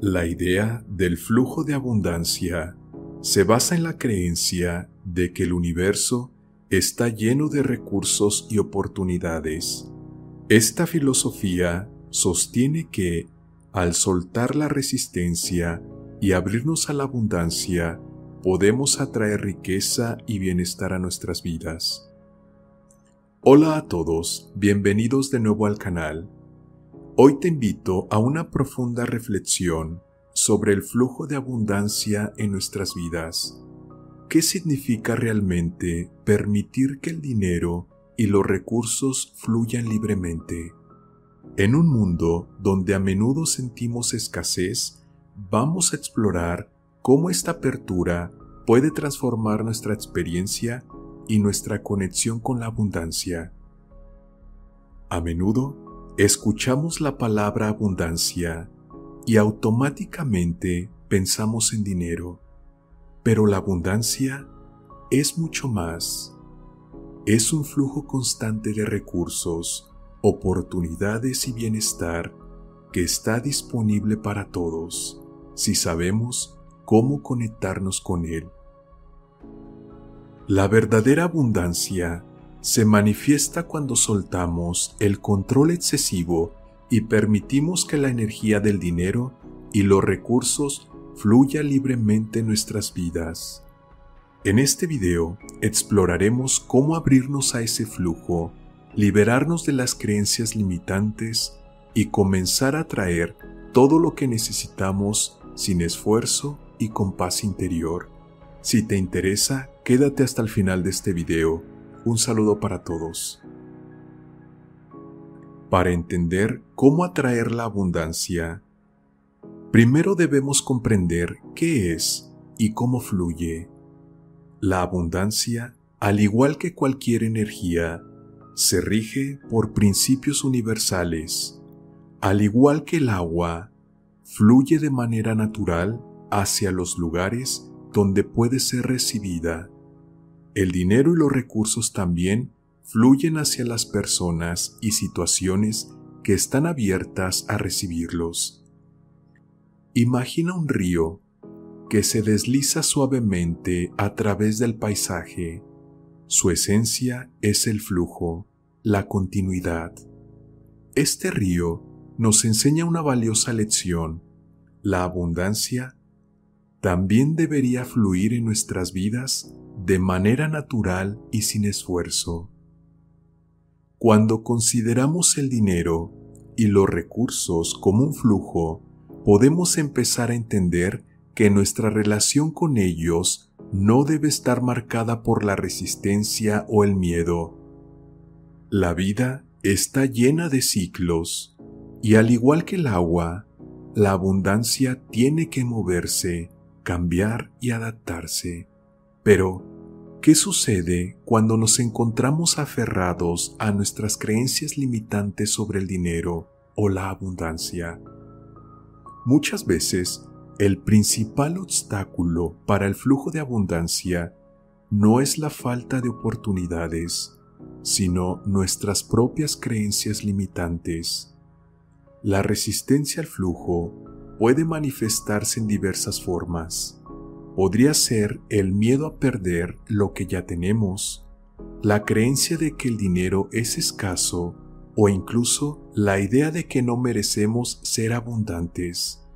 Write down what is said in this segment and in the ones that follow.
La idea del flujo de abundancia se basa en la creencia de que el universo está lleno de recursos y oportunidades. Esta filosofía sostiene que, al soltar la resistencia y abrirnos a la abundancia, podemos atraer riqueza y bienestar a nuestras vidas. Hola a todos, bienvenidos de nuevo al canal. Hoy te invito a una profunda reflexión sobre el flujo de abundancia en nuestras vidas. ¿Qué significa realmente permitir que el dinero y los recursos fluyan libremente? En un mundo donde a menudo sentimos escasez, vamos a explorar cómo esta apertura puede transformar nuestra experiencia y nuestra conexión con la abundancia. A menudo, escuchamos la palabra abundancia y automáticamente pensamos en dinero, pero la abundancia es mucho más. Es un flujo constante de recursos, oportunidades y bienestar que está disponible para todos si sabemos cómo conectarnos con él. La verdadera abundancia se manifiesta cuando soltamos el control excesivo y permitimos que la energía del dinero y los recursos fluya libremente en nuestras vidas. En este video exploraremos cómo abrirnos a ese flujo, liberarnos de las creencias limitantes y comenzar a atraer todo lo que necesitamos sin esfuerzo y con paz interior. Si te interesa, quédate hasta el final de este video. Un saludo para todos. Para entender cómo atraer la abundancia, primero debemos comprender qué es y cómo fluye. La abundancia, al igual que cualquier energía, se rige por principios universales. Al igual que el agua, fluye de manera natural hacia los lugares donde puede ser recibida. El dinero y los recursos también fluyen hacia las personas y situaciones que están abiertas a recibirlos. Imagina un río que se desliza suavemente a través del paisaje. Su esencia es el flujo, la continuidad. Este río nos enseña una valiosa lección. La abundancia también debería fluir en nuestras vidas de manera natural y sin esfuerzo. Cuando consideramos el dinero y los recursos como un flujo, podemos empezar a entender que nuestra relación con ellos no debe estar marcada por la resistencia o el miedo. La vida está llena de ciclos, y al igual que el agua, la abundancia tiene que moverse, cambiar y adaptarse. Pero, ¿qué sucede cuando nos encontramos aferrados a nuestras creencias limitantes sobre el dinero o la abundancia? Muchas veces, el principal obstáculo para el flujo de abundancia no es la falta de oportunidades, sino nuestras propias creencias limitantes. La resistencia al flujo puede manifestarse en diversas formas. Podría ser el miedo a perder lo que ya tenemos, la creencia de que el dinero es escaso o incluso la idea de que no merecemos ser abundantes.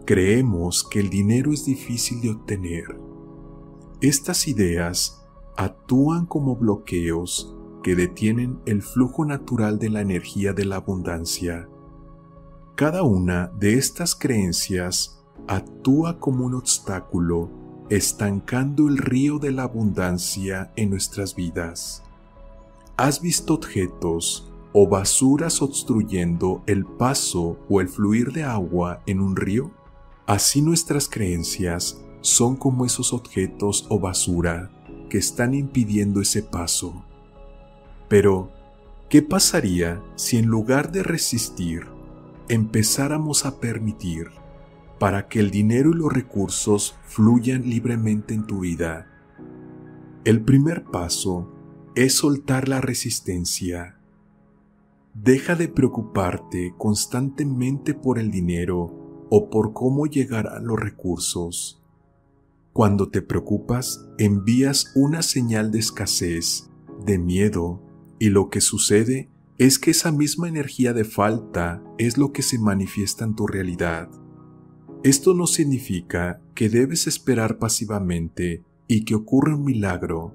Creemos que el dinero es difícil de obtener. Estas ideas actúan como bloqueos que detienen el flujo natural de la energía de la abundancia. Cada una de estas creencias actúa como un obstáculo, estancando el río de la abundancia en nuestras vidas. ¿Has visto objetos o basuras obstruyendo el paso o el fluir de agua en un río? Así nuestras creencias son como esos objetos o basura que están impidiendo ese paso. Pero, ¿qué pasaría si en lugar de resistir, empezáramos a permitir para que el dinero y los recursos fluyan libremente en tu vida? El primer paso es soltar la resistencia. Deja de preocuparte constantemente por el dinero o por cómo llegarán los recursos. Cuando te preocupas, envías una señal de escasez, de miedo, y lo que sucede es que esa misma energía de falta es lo que se manifiesta en tu realidad. Esto no significa que debes esperar pasivamente y que ocurra un milagro.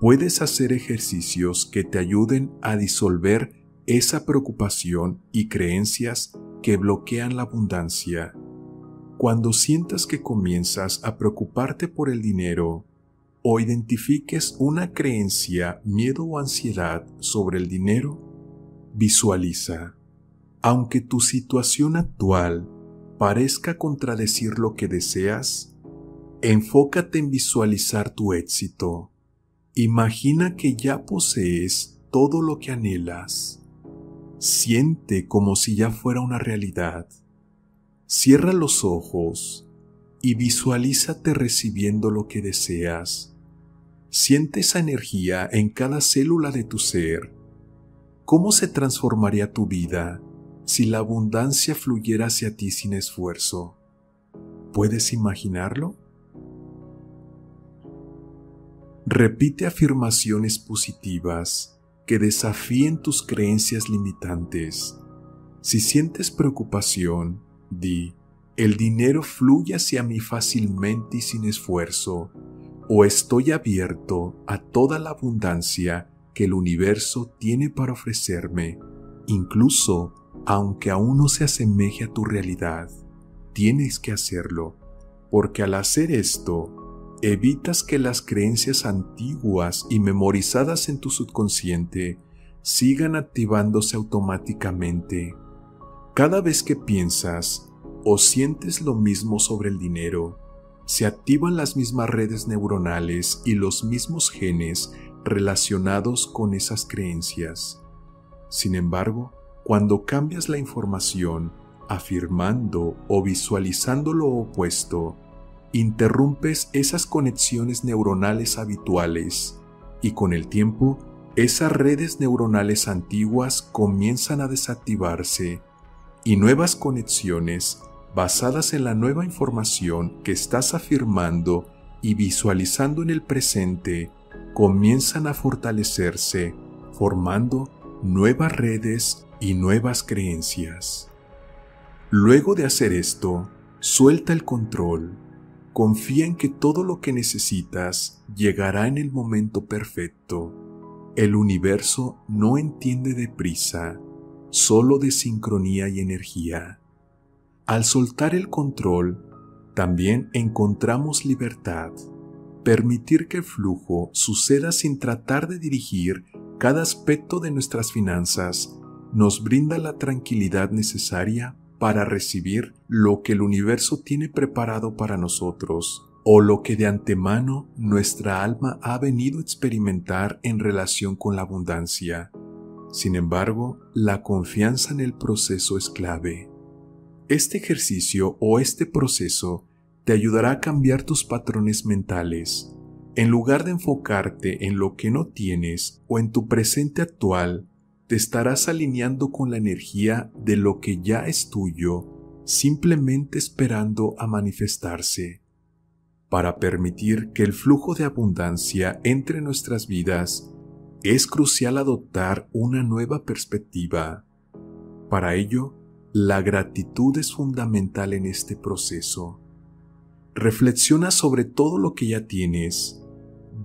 Puedes hacer ejercicios que te ayuden a disolver esa preocupación y creencias que bloquean la abundancia. Cuando sientas que comienzas a preocuparte por el dinero o identifiques una creencia, miedo o ansiedad sobre el dinero, visualiza. Aunque tu situación actual parezca contradecir lo que deseas, enfócate en visualizar tu éxito. Imagina que ya posees todo lo que anhelas. Siente como si ya fuera una realidad. Cierra los ojos y visualízate recibiendo lo que deseas. Siente esa energía en cada célula de tu ser. ¿Cómo se transformaría tu vida si la abundancia fluyera hacia ti sin esfuerzo? ¿Puedes imaginarlo? Repite afirmaciones positivas que desafíen tus creencias limitantes. Si sientes preocupación, di: el dinero fluye hacia mí fácilmente y sin esfuerzo, o estoy abierto a toda la abundancia que el universo tiene para ofrecerme, incluso aunque aún no se asemeje a tu realidad. Tienes que hacerlo, porque al hacer esto, evitas que las creencias antiguas y memorizadas en tu subconsciente sigan activándose automáticamente. Cada vez que piensas o sientes lo mismo sobre el dinero, se activan las mismas redes neuronales y los mismos genes relacionados con esas creencias. Sin embargo, cuando cambias la información, afirmando o visualizando lo opuesto, interrumpes esas conexiones neuronales habituales y con el tiempo, esas redes neuronales antiguas comienzan a desactivarse y nuevas conexiones basadas en la nueva información que estás afirmando y visualizando en el presente comienzan a fortalecerse, formando nuevas redes y nuevas creencias. Luego de hacer esto, suelta el control. Confía en que todo lo que necesitas llegará en el momento perfecto. El universo no entiende de prisa, solo de sincronía y energía. Al soltar el control, también encontramos libertad. Permitir que el flujo suceda sin tratar de dirigir cada aspecto de nuestras finanzas nos brinda la tranquilidad necesaria para recibir lo que el universo tiene preparado para nosotros o lo que de antemano nuestra alma ha venido a experimentar en relación con la abundancia. Sin embargo, la confianza en el proceso es clave. Este ejercicio o este proceso te ayudará a cambiar tus patrones mentales. En lugar de enfocarte en lo que no tienes o en tu presente actual, te estarás alineando con la energía de lo que ya es tuyo, simplemente esperando a manifestarse. Para permitir que el flujo de abundancia entre en nuestras vidas, es crucial adoptar una nueva perspectiva. Para ello, la gratitud es fundamental en este proceso. Reflexiona sobre todo lo que ya tienes,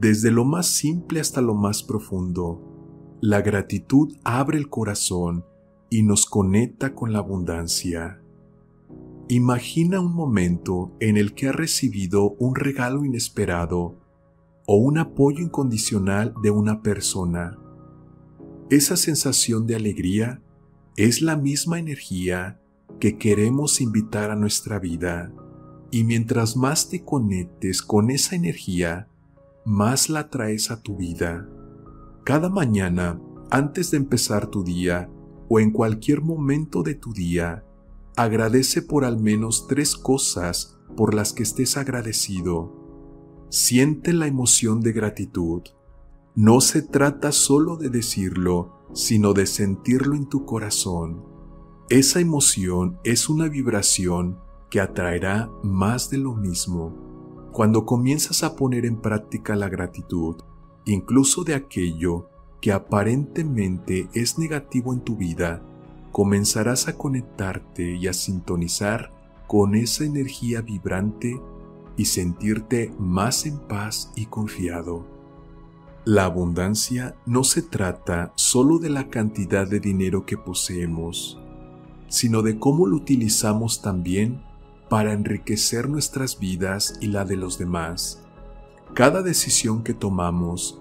desde lo más simple hasta lo más profundo. La gratitud abre el corazón y nos conecta con la abundancia. Imagina un momento en el que has recibido un regalo inesperado o un apoyo incondicional de una persona. Esa sensación de alegría es la misma energía que queremos invitar a nuestra vida, y mientras más te conectes con esa energía, más la traes a tu vida. Cada mañana, antes de empezar tu día o en cualquier momento de tu día, agradece por al menos 3 cosas por las que estés agradecido. Siente la emoción de gratitud. No se trata solo de decirlo, sino de sentirlo en tu corazón. Esa emoción es una vibración que atraerá más de lo mismo. Cuando comienzas a poner en práctica la gratitud, incluso de aquello que aparentemente es negativo en tu vida, comenzarás a conectarte y a sintonizar con esa energía vibrante y sentirte más en paz y confiado. La abundancia no se trata solo de la cantidad de dinero que poseemos, sino de cómo lo utilizamos también para enriquecer nuestras vidas y la de los demás. Cada decisión que tomamos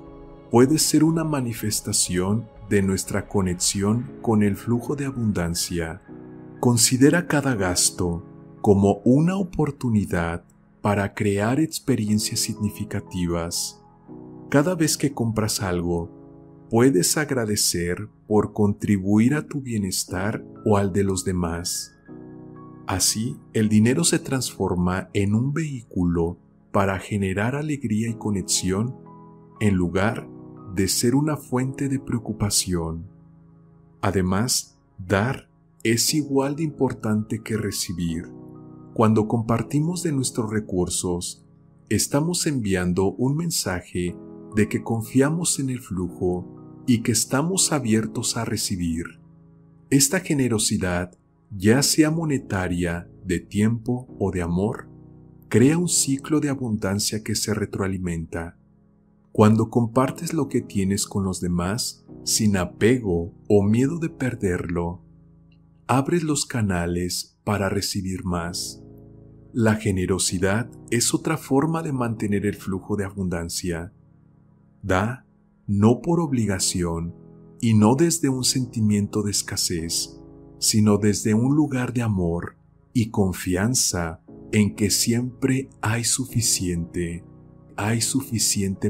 puede ser una manifestación de nuestra conexión con el flujo de abundancia. Considera cada gasto como una oportunidad para crear experiencias significativas. Cada vez que compras algo, puedes agradecer por contribuir a tu bienestar o al de los demás. Así, el dinero se transforma en un vehículo para generar alegría y conexión en lugar de ser una fuente de preocupación. Además, dar es igual de importante que recibir. Cuando compartimos de nuestros recursos, estamos enviando un mensaje de que confiamos en el flujo y que estamos abiertos a recibir. Esta generosidad, ya sea monetaria, de tiempo o de amor, crea un ciclo de abundancia que se retroalimenta. Cuando compartes lo que tienes con los demás, sin apego o miedo de perderlo, abres los canales para recibir más. La generosidad es otra forma de mantener el flujo de abundancia. Da, no por obligación y no desde un sentimiento de escasez, sino desde un lugar de amor y confianza en que siempre hay suficiente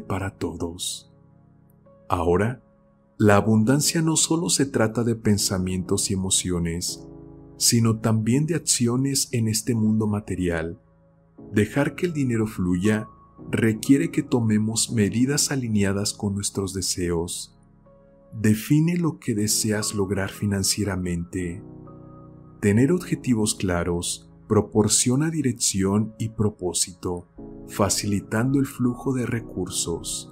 para todos. Ahora, la abundancia no solo se trata de pensamientos y emociones, sino también de acciones en este mundo material. Dejar que el dinero fluya requiere que tomemos medidas alineadas con nuestros deseos. Define lo que deseas lograr financieramente. Tener objetivos claros proporciona dirección y propósito, facilitando el flujo de recursos.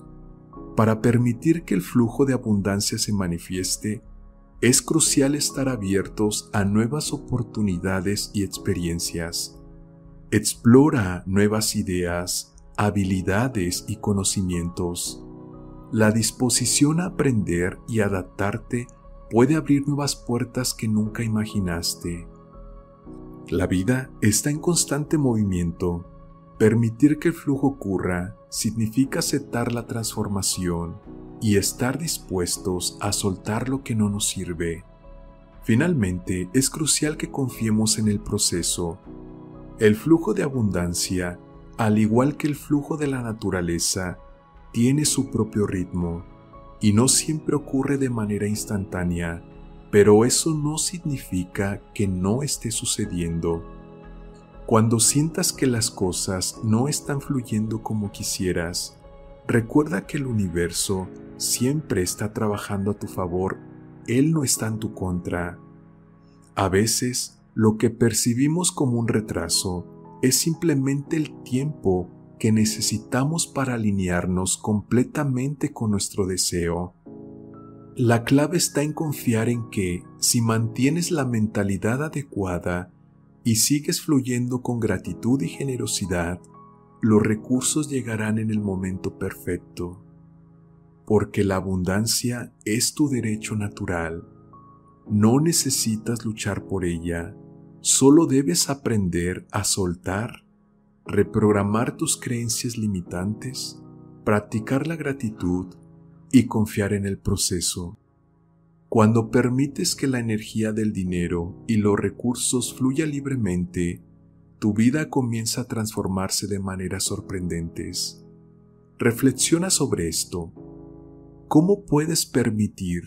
Para permitir que el flujo de abundancia se manifieste, es crucial estar abiertos a nuevas oportunidades y experiencias. Explora nuevas ideas, habilidades y conocimientos. La disposición a aprender y adaptarte puede abrir nuevas puertas que nunca imaginaste. La vida está en constante movimiento. Permitir que el flujo ocurra significa aceptar la transformación y estar dispuestos a soltar lo que no nos sirve. Finalmente, es crucial que confiemos en el proceso. El flujo de abundancia, al igual que el flujo de la naturaleza, tiene su propio ritmo y no siempre ocurre de manera instantánea, pero eso no significa que no esté sucediendo. Cuando sientas que las cosas no están fluyendo como quisieras, recuerda que el universo siempre está trabajando a tu favor, él no está en tu contra. A veces, lo que percibimos como un retraso es simplemente el tiempo que necesitamos para alinearnos completamente con nuestro deseo. La clave está en confiar en que, si mantienes la mentalidad adecuada y sigues fluyendo con gratitud y generosidad, los recursos llegarán en el momento perfecto. Porque la abundancia es tu derecho natural. No necesitas luchar por ella, solo debes aprender a soltar, reprogramar tus creencias limitantes, practicar la gratitud y confiar en el proceso. Cuando permites que la energía del dinero y los recursos fluya libremente, tu vida comienza a transformarse de maneras sorprendentes. Reflexiona sobre esto. ¿Cómo puedes permitir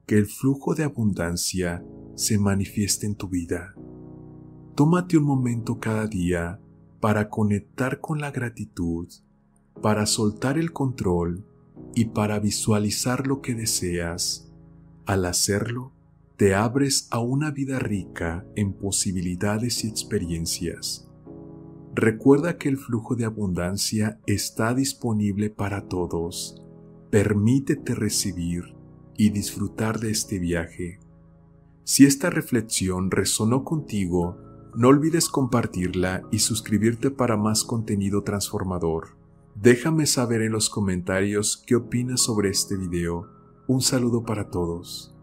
que el flujo de abundancia se manifieste en tu vida? Tómate un momento cada día para conectar con la gratitud, para soltar el control y para visualizar lo que deseas. Al hacerlo, te abres a una vida rica en posibilidades y experiencias. Recuerda que el flujo de abundancia está disponible para todos. Permítete recibir y disfrutar de este viaje. Si esta reflexión resonó contigo, no olvides compartirla y suscribirte para más contenido transformador. Déjame saber en los comentarios qué opinas sobre este video. Un saludo para todos.